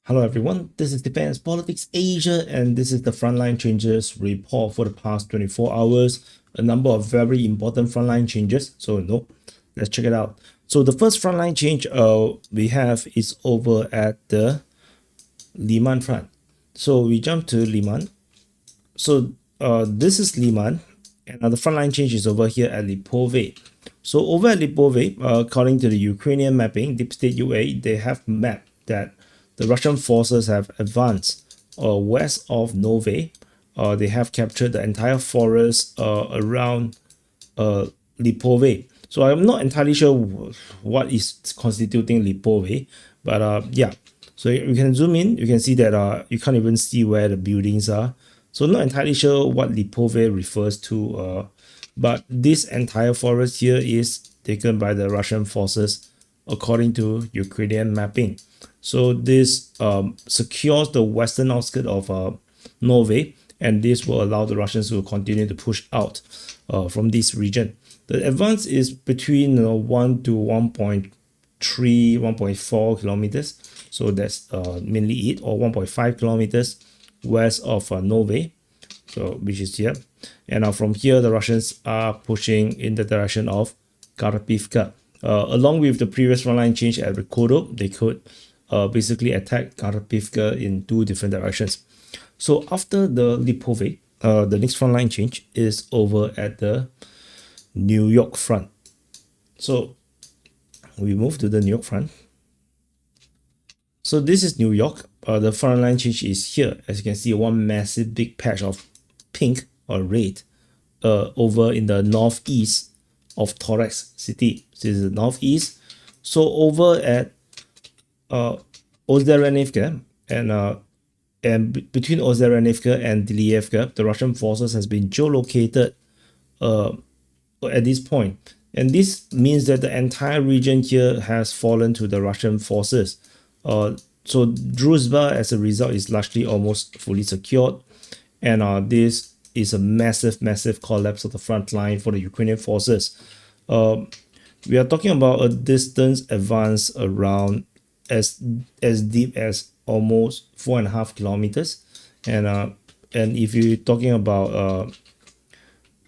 Hello everyone, this is Defense Politics Asia and this is the frontline changes report for the past 24 hours. A number of very important frontline changes. Let's check it out. So the first frontline change we have is over at the Lyman front. So we jump to Lyman. So this is Lyman and the frontline change is over here at Lipove. So over at Lipove, according to the Ukrainian mapping, Deep State UA, they have mapped that the Russian forces have advanced west of Nove. They have captured the entire forest around Lipove. So I'm not entirely sure what is constituting Lipove, but yeah. So you can zoom in, you can see that you can't even see where the buildings are. So not entirely sure what Lipove refers to, but this entire forest here is taken by the Russian forces according to Ukrainian mapping. So this secures the western outskirts of Nove, and this will allow the Russians to continue to push out from this region. The advance is between 1 to 1.3, 1.4 kilometers. So that's mainly it, or 1.5 kilometers west of Nove, so which is here. And from here, the Russians are pushing in the direction of Karpivka. Along with the previous frontline change at Rikodo, they could basically attack Karpivka in two different directions. So after the Lipove, the next frontline change is over at the Niu-York front. So we move to the New York front. So this is Niu-York. The frontline change is here. As you can see, one massive big patch of pink or red over in the northeast of Toretsk city. This is the northeast. So over at Ozherenivka and between Ozherenivka and Dilievka, the Russian forces has been geolocated at this point. And this means that the entire region here has fallen to the Russian forces. So Druzhba, as a result, is largely almost fully secured. And this is a massive collapse of the front line for the Ukrainian forces. We are talking about a distance advance around as deep as almost 4.5 kilometers. And if you're talking about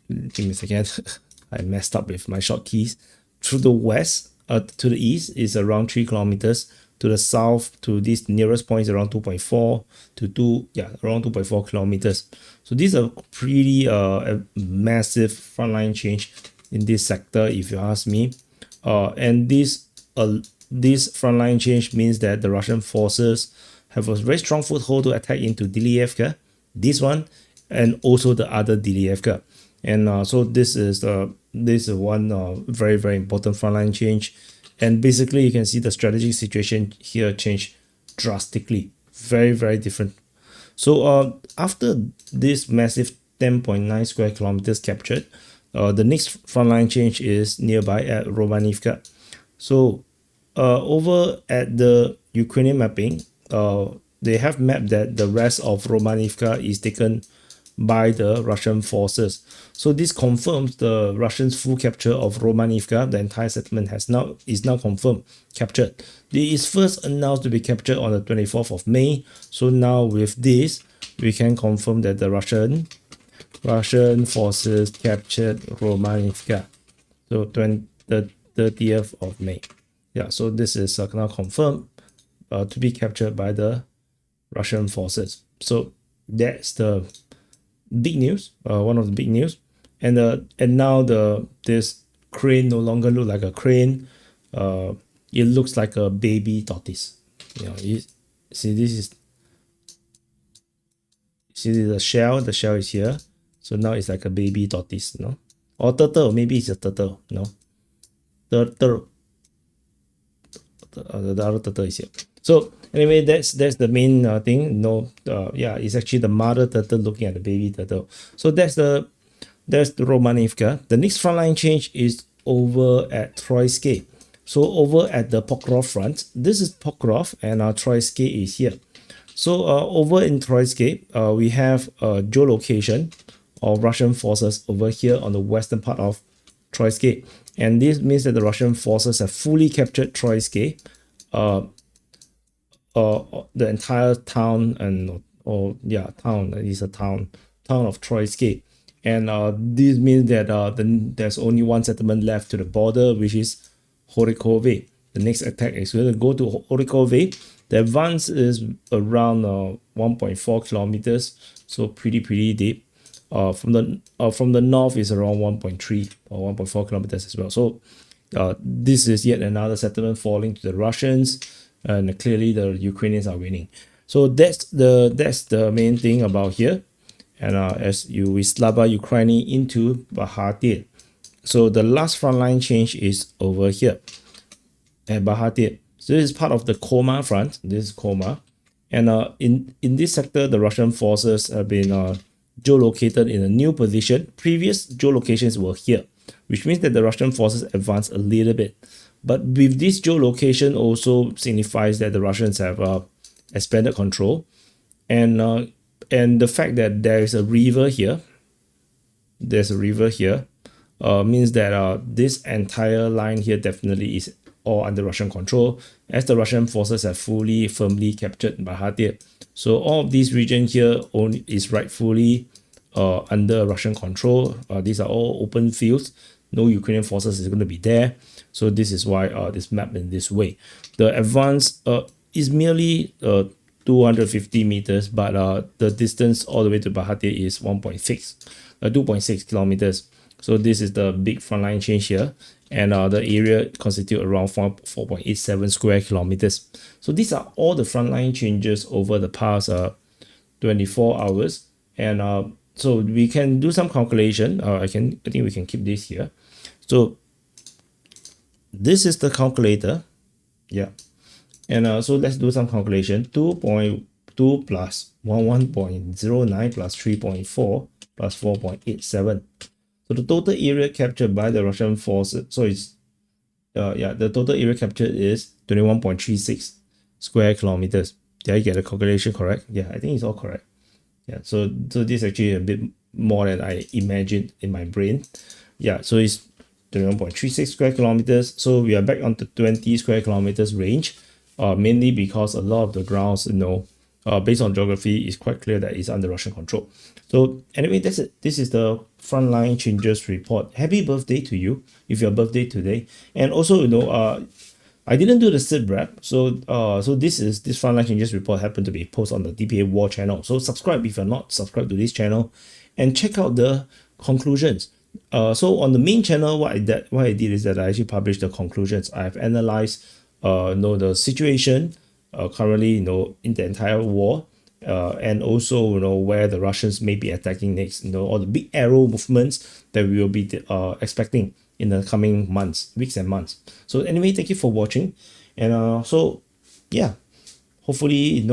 give me a second, I messed up with my short keys. Through the west, to the east is around 3 kilometers. To the south, to this nearest point is around 2.4 to around 2.4 kilometers. So these are pretty a massive frontline change in this sector, if you ask me. And this frontline change means that the Russian forces have a very strong foothold to attack into Dilievka, this one, and also the other Dilievka. And so this is one very important frontline change. And basically, you can see the strategic situation here change drastically. Very different. So after this massive 10.9 square kilometers captured, the next frontline change is nearby at Romanivka. So over at the Ukrainian mapping, they have mapped that the rest of Romanivka is taken by the Russian forces. So this confirms the Russians' full capture of Romanivka. The entire settlement is now confirmed captured. It is first announced to be captured on the 24th of May. So now with this, we can confirm that the Russian forces captured Romanivka. So the 30th of May. Yeah, so this is now confirmed to be captured by the Russian forces. So that's the big news, one of the big news. And now this crane no longer look like a crane. It looks like a baby tortoise. You see this is the shell. The shell is here. So now it's like a baby tortoise, or turtle. Maybe it's a turtle, turtle. The other turtle is here. So anyway, that's the main thing. It's actually the mother turtle looking at the baby turtle. So that's the Romanivka. The next frontline change is over at Toretsk. So over at the Pokrovsk front, this is Pokrovsk and Toretsk is here. So over in Toretsk, we have a geolocation of Russian forces over here on the western part of Toretsk. And this means that the Russian forces have fully captured Toretsk the entire town and town is a town of Toretsk. And this means that there's only one settlement left to the border, which is Horikove. The next attack is going to go to Horikove. The advance is around 1.4 kilometers, so pretty deep. From the north is around 1.3 or 1.4 kilometers as well. So this is yet another settlement falling to the Russians, and clearly the Ukrainians are winning. So that's the main thing about here. And as we Slava Ukraini into Bahatir. So the last frontline change is over here at Bahatir. So this is part of the Komar front. This is Komar. And in this sector, the Russian forces have been geolocated in a new position. Previous geolocations were here, which means that the Russian forces advanced a little bit. But with this geolocation also signifies that the Russians have expanded control. And the fact that there is a river here, means that this entire line here definitely is all under Russian control, as the Russian forces have firmly captured Bahatir. So all of this region here is rightfully under Russian control. These are all open fields. No Ukrainian forces is going to be there. So this is why this map in this way. The advance is merely 250 meters, but the distance all the way to Bahatir is 2.6 kilometers. So this is the big frontline change here, and the area constitute around 4.87 square kilometers. So these are all the frontline changes over the past 24 hours, and so we can do some calculation. I think we can keep this here. So this is the calculator, yeah. And so let's do some calculation. 2.2 plus 11.09 plus 3.4 plus 4.87. So the total area captured by the Russian forces, so it's the total area captured is 21.36 square kilometers. Did I get the calculation correct? Yeah, I think it's all correct. Yeah, so this is actually a bit more than I imagined in my brain. Yeah, so it's 21.36 square kilometers. So we are back onto 20 square kilometers range, mainly because a lot of the grounds, based on geography, is quite clear that it's under Russian control. So anyway, that's it. This is the frontline changes report. Happy birthday to you if your birthday today. And also, I didn't do the sit rep, so this frontline changes report happened to be posted on the DPA War channel. So subscribe if you're not subscribed to this channel, and check out the conclusions. So on the main channel, what I did is that I actually published the conclusions. I've analyzed the situation currently in the entire war, and also where the Russians may be attacking next, all the big arrow movements that we will be expecting in the coming weeks and months. So anyway, thank you for watching, and so yeah, hopefully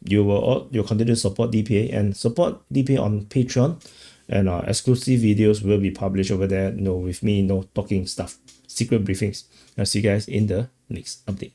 you'll continue to support DPA and support DPA on Patreon, and exclusive videos will be published over there with me talking stuff, secret briefings. I'll see you guys in the next update.